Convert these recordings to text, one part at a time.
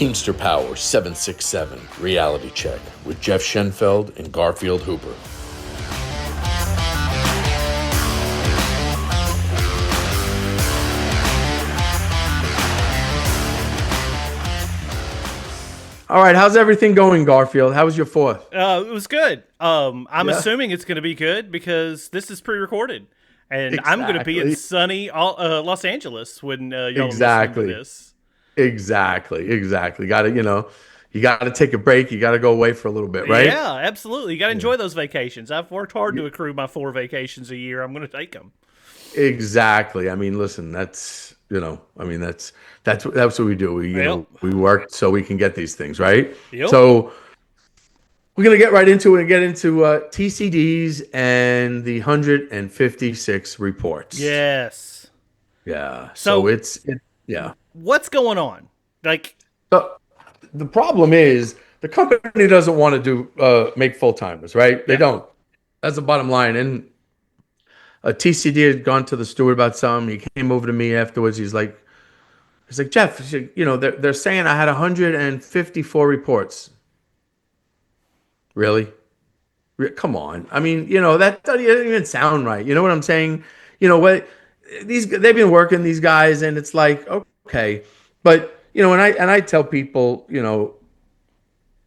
Teamster Power 767 Reality Check with Jeff Schenfeld and Garfield Hooper. All right, how's everything going, Garfield? How was your fourth? It was good. I'm assuming it's going to be good because this is pre-recorded, and I'm going to be in Exactly. sunny Los Angeles when y'all are listening to Exactly. this. Exactly. Got to, you got to take a break. You got to go away for a little bit, right? Yeah, absolutely. You got to enjoy those vacations. I've worked hard to accrue my 4 vacations a year. I'm going to take them. Exactly. I mean, listen, that's what we do. We, Yep. we work so we can get these things, right? Yep. So we're gonna get right into it and get into TCDs and the 156 reports. Yes. Yeah. So So yeah. what's going on? Like, So the problem is the company doesn't want to do make full timers, right? They yeah, don't. That's the bottom line. And a TCD had gone to the steward about something. He came over to me afterwards. He's like, Jeff, they're saying I had 154 reports. Really? Come on. I mean, that doesn't even sound right. You know what I'm saying? You know what? They've been working, these guys, and it's like, okay. But, and I tell people,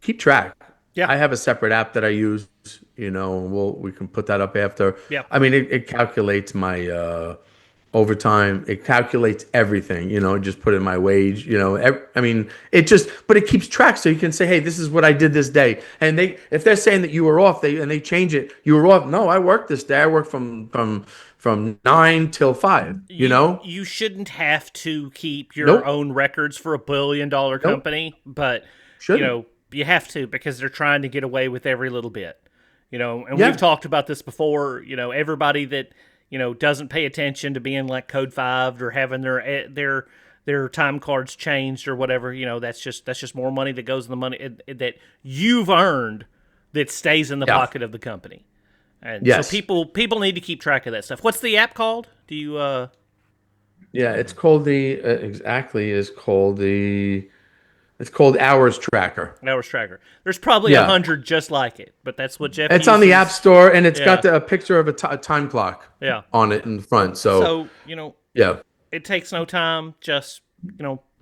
keep track. yeah, I have a separate app that I use, and we can put that up after. yeah. I mean, it calculates my overtime. It calculates everything, just put in my wage, I mean, but it keeps track so you can say, hey, this is what I did this day. And if they're saying that you were off, they change it. You were off. No, I worked this day. I worked from 9 till 5, You shouldn't have to keep your Nope. own records for $1 billion Nope. company, but Shouldn't. you have to because they're trying to get away with every little bit. And Yeah. we've talked about this before. Everybody that doesn't pay attention to being like code 5 or having their time cards changed or whatever. That's just more money that goes in the money that you've earned that stays in the Yeah. pocket of the company. And Yes. so people need to keep track of that stuff. What's the app called? Do you Yeah, it's called it's called Hours Tracker. Hours Tracker? There's probably Yeah. 100 just like it, but that's what Jeff It's uses. on the App Store, and it's Yeah. got a picture of a time clock Yeah. on it in the front. So, So yeah. it takes no time. Just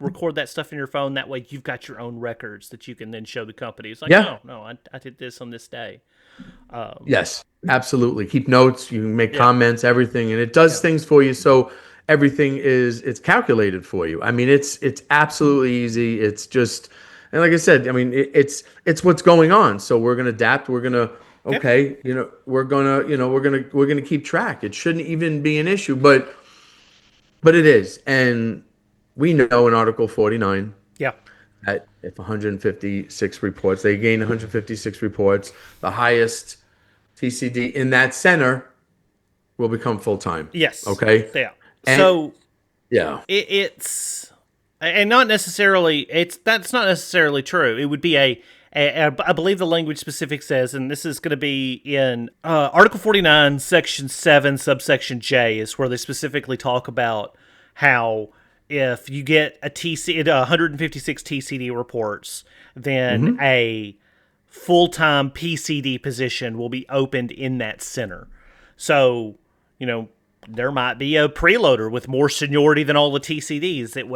record that stuff in your phone. That way, you've got your own records that you can then show the company. It's like, Yeah. no, I did this on this day. Yes, absolutely. Keep notes. You can make Yeah. comments, everything, and it does things for you. So everything it's calculated for you. I mean, it's absolutely easy. It's just, and like I said, I mean, it's what's going on. So we're gonna adapt. We're gonna okay. We're gonna keep track. It shouldn't even be an issue, but it is, and we know in Article 49 Yeah. that if 156 reports, they gain 156 reports, the highest TCD in that center will become full time. Yes. Okay. Yeah. And- So Yeah. it's and not necessarily that's not necessarily true. It would be I believe the language specific says, and this is going to be in Article 49, Section 7, subsection J, is where they specifically talk about how if you get 156 TCD reports, then a full-time PCD position will be opened in that center. So, there might be a preloader with more seniority than all the TCDs that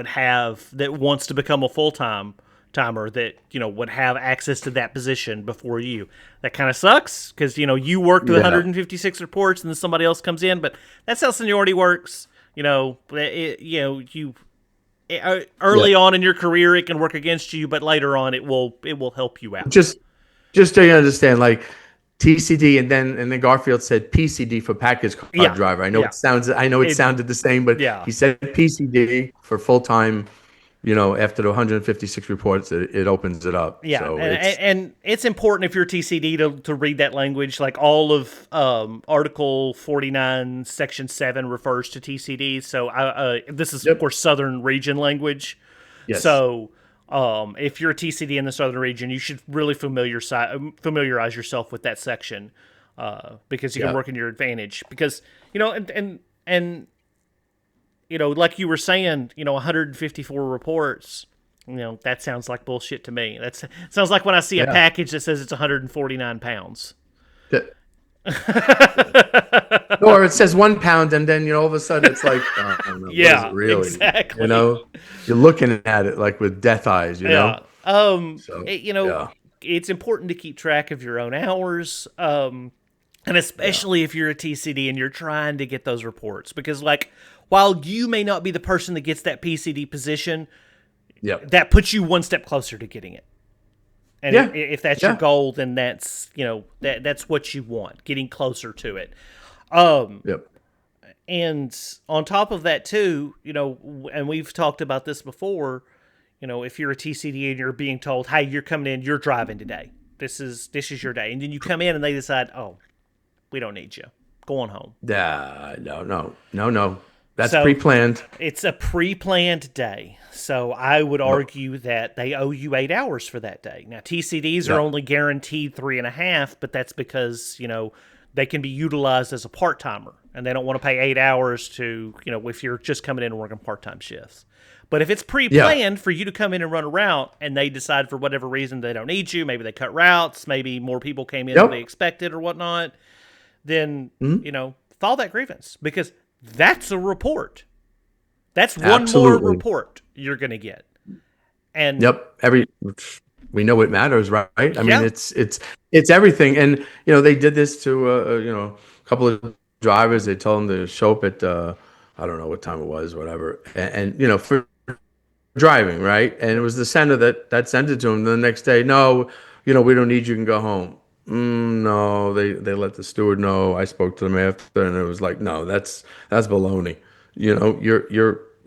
wants to become a full-time timer that would have access to that position before you. That kind of sucks because you worked with Yeah. 156 reports and then somebody else comes in, but that's how seniority works. Early on in your career it can work against you, but later on it will help you out. Just so you understand, like TCD, and then Garfield said PCD for package car Yeah. driver. I know Yeah. it sounded the same, but Yeah. he said PCD for full time. After the 156 reports, it opens it up. Yeah, So and it's important if you're a TCD to read that language. Like all of Article 49, Section 7 refers to TCDs. So this is, of course, Southern region language. Yes. So if you're a TCD in the Southern region, you should really familiarize yourself with that section because you can work in your advantage. Because, and like you were saying, 154 reports. that sounds like bullshit to me. That sounds like when I see a package that says it's 149 pounds. That- or it says 1 pound, and then all of a sudden it's like, oh, no, what is it really? Exactly. You're looking at it like with death eyes. Yeah. So It, it's important to keep track of your own hours. And especially if you're a TCD and you're trying to get those reports, because while you may not be the person that gets that PCD position, that puts you one step closer to getting it. And if that's your goal, then that's that's what you want, getting closer to it. And on top of that too, and we've talked about this before, if you're a TCD and you're being told, hey, you're coming in, you're driving today. This is your day. And then you come in and they decide, oh, we don't need you. Go on home. No. That's pre-planned. It's a pre-planned day. So I would argue that they owe you 8 hours for that day. Now, TCDs are only guaranteed 3.5, but that's because, they can be utilized as a part-timer. And they don't want to pay 8 hours to, if you're just coming in and working part-time shifts. But if it's pre-planned for you to come in and run a route, and they decide for whatever reason they don't need you, maybe they cut routes, maybe more people came in than they expected or whatnot, then, file that grievance, because that's a report. That's one more report you're going to get. And we know what matters, right? I mean, it's everything. And, they did this to, a couple of drivers. They told them to show up at, I don't know what time it was, whatever. And for driving, right? And it was the center that sent it to them the next day. No, we don't need you, can go home. No, they let the steward know. I spoke to them after, and it was like, no, that's baloney.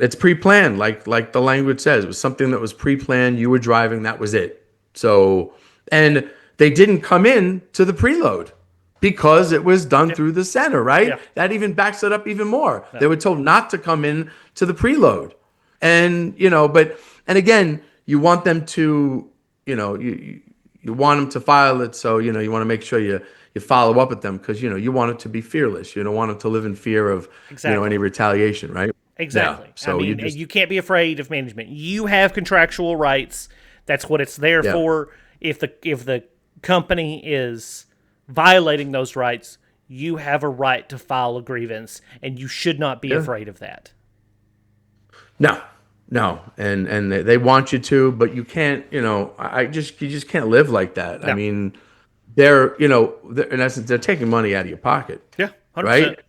It's pre-planned, like the language says. It was something that was pre-planned. You were driving, that was it. So, and they didn't come in to the preload because it was done through the center, right? Yeah. That even backs it up even more. Yeah. They were told not to come in to the preload, and and again, you want them to, you want them to file it, so you want to make sure you follow up with them, because you want it to be fearless. You don't want them to live in fear of any retaliation, right? Exactly. Yeah. So you can't be afraid of management. You have contractual rights. That's what it's there for. If the company is violating those rights, you have a right to file a grievance, and you should not be afraid of that. No, and they want you to, but you can't. You just can't live like that. No. I mean, they're in essence, they're taking money out of your pocket. Yeah, 100%. Right.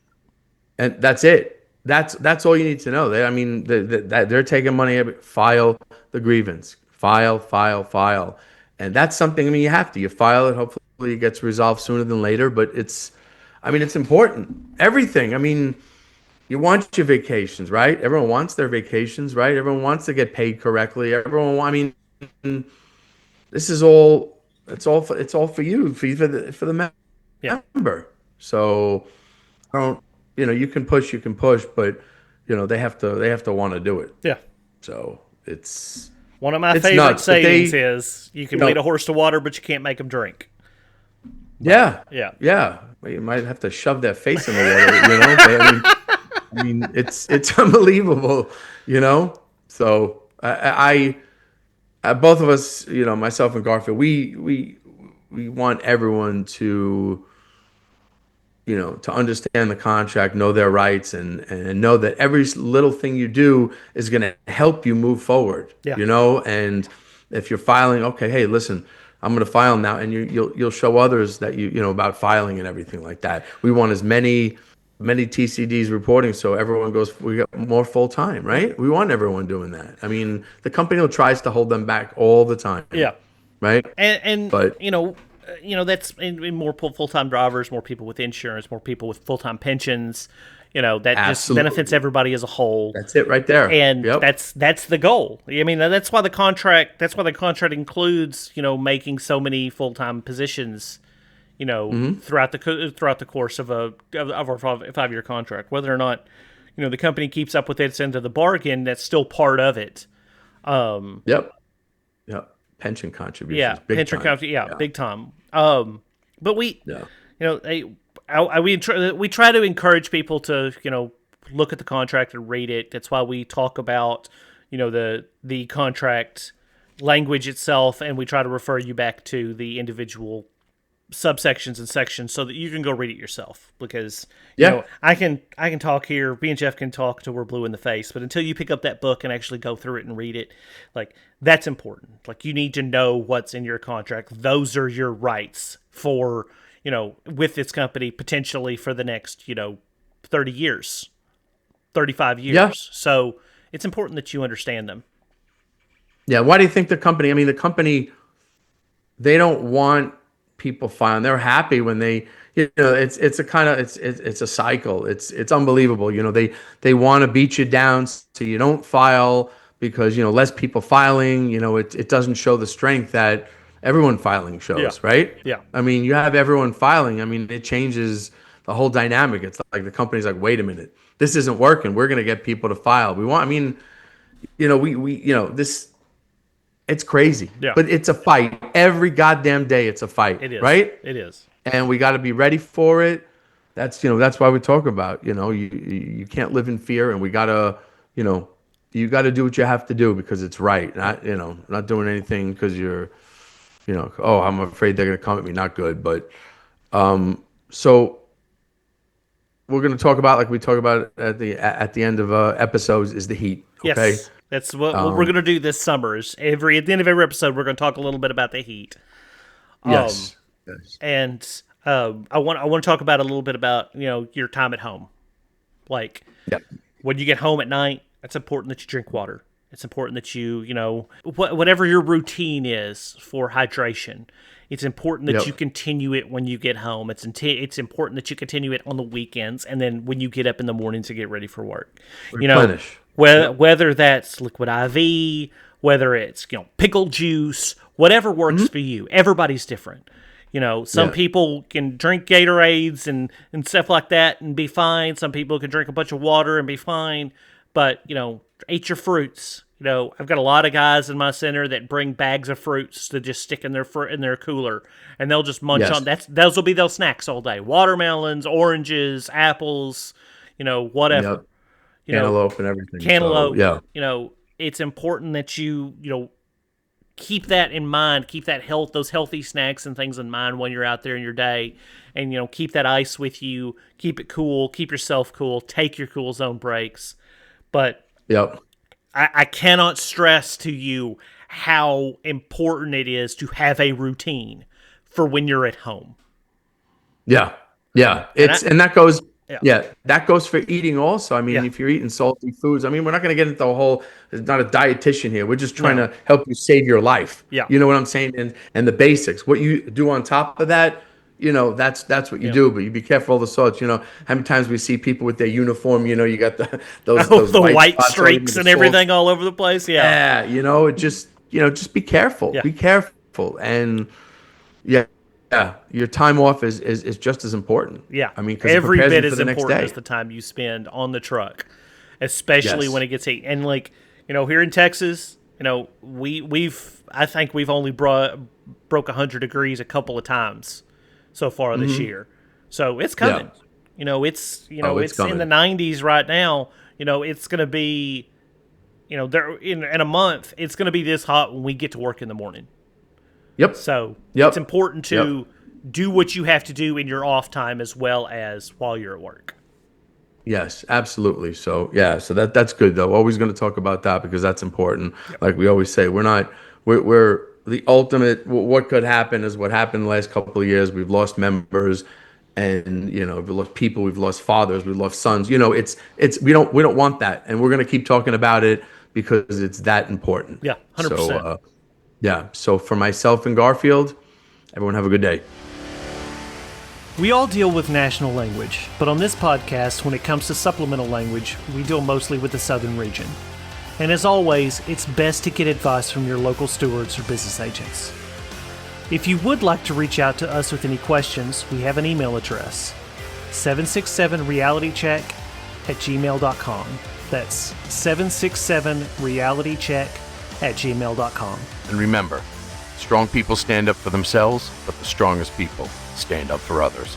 And that's it. That's all you need to know. They're taking money. File the grievance. File. And that's something. I mean, you have to. You file it. Hopefully, it gets resolved sooner than later. But it's important. Everything. I mean, you want your vacations, right? Everyone wants their vacations, right? Everyone wants to get paid correctly. This is all. It's all for you, for the member. So, you can push, but they have to want to do it. Yeah. So it's one of my favorite sayings is, you can lead a horse to water, but you can't make him drink. Yeah. Well, you might have to shove that face in the water, but I mean, it's unbelievable, So I both of us, myself and Garfield, we want everyone to, to understand the contract, know their rights, and know that every little thing you do is going to help you move forward. Yeah. And if you're filing, okay, hey, listen, I'm going to file now, and you'll show others that about filing and everything like that. We want as many TCDs reporting, so everyone we got more full time, right? We want everyone doing that. I mean, the company tries to hold them back all the time. Yeah. Right. But that's in more full-time drivers, more people with insurance, more people with full-time pensions. That just benefits everybody as a whole. That's it right there. And that's the goal. I mean, that's why the contract includes, making so many full-time positions, throughout the course of our 5-year contract. Whether or not, the company keeps up with its end of the bargain, that's still part of it. Yep. Pension contributions. Yeah, big time. But we try to encourage people to, look at the contract and read it. That's why we talk about, the contract language itself, and we try to refer you back to the individual subsections and sections so that you can go read it yourself. Because I can talk here, me and Jeff can talk till we're blue in the face, but until you pick up that book and actually go through it and read it, like, that's important. Like, you need to know what's in your contract. Those are your rights for, with this company potentially for the next 30 years, 35 years. Yeah. So it's important that you understand them. Yeah. Why do you think the company, they don't want people filing? They're happy when they, it's a cycle. It's unbelievable. They want to beat you down so you don't file because, less people filing, it doesn't show the strength that everyone filing shows, right? Yeah. I mean, you have everyone filing. I mean, it changes the whole dynamic. It's like the company's like, wait a minute, this isn't working. We're going to get people to file. This, it's crazy, but it's a fight every goddamn day. It's a fight, It is. Right? It is. And we got to be ready for it. That's why we talk about, you can't live in fear, and we got to, you got to do what you have to do because it's right. Not doing anything because you're, oh, I'm afraid they're going to come at me. Not good. But, so we're going to talk about, like we talk about at the end of episodes, is the heat. Okay. Yes. That's what we're going to do this summer. Is at the end of every episode, we're going to talk a little bit about the heat. Yes. And I want to talk about a little bit about your time at home. Like, when you get home at night, it's important that you drink water. It's important that you whatever your routine is for hydration. It's important that you continue it when you get home. It's important that you continue it on the weekends, and then when you get up in the morning to get ready for work. Replenish. Whether that's liquid IV, whether it's pickle juice, whatever works for you. Everybody's different. Some people can drink Gatorades and stuff like that and be fine. Some people can drink a bunch of water and be fine. But eat your fruits. I've got a lot of guys in my center that bring bags of fruits to just stick in their cooler, and they'll just munch on. Those will be their snacks all day: watermelons, oranges, apples, whatever. Yep. Cantaloupe and everything. Cantaloupe. So, it's important that you keep that in mind. Keep those healthy snacks and things in mind when you're out there in your day, and keep that ice with you. Keep it cool. Keep yourself cool. Take your cool zone breaks. But I cannot stress to you how important it is to have a routine for when you're at home. Yeah. That goes. Yeah, that goes for eating also. I mean, if you're eating salty foods, I mean, we're not going to get into the whole, it's not a dietitian here. We're just trying to help you save your life. Yeah. You know what I'm saying? And the basics. What you do on top of that, that's what you do. But you be careful of the salts. How many times we see people with their uniform, you got those the white spots streaks and everything all over the place. Yeah. Yeah, just be careful. Yeah. Be careful. And your time off is just as important. Yeah. I mean, because every bit as as important as the time you spend on the truck, especially when it gets heat. And here in Texas, I think we've only broke 100 degrees a couple of times so far this year. So it's coming. It's it's in the 90s right now. It's going to be there in a month. It's going to be this hot when we get to work in the morning. Yep. So it's important to do what you have to do in your off time as well as while you're at work. Yes, absolutely. So that's good though. Always going to talk about that because that's important. Like we always say, we're the ultimate. What could happen is what happened the last couple of years. We've lost members, and we've lost people. We've lost fathers. We've lost sons. It's we don't want that, and we're going to keep talking about it because it's that important. Yeah, 100%. So for myself and Garfield, everyone have a good day. We all deal with national language, but on this podcast, when it comes to supplemental language, we deal mostly with the southern region. And as always, it's best to get advice from your local stewards or business agents. If you would like to reach out to us with any questions, we have an email address, 767realitycheck@gmail.com. That's 767realitycheck@gmail.com. And remember, strong people stand up for themselves, but the strongest people stand up for others.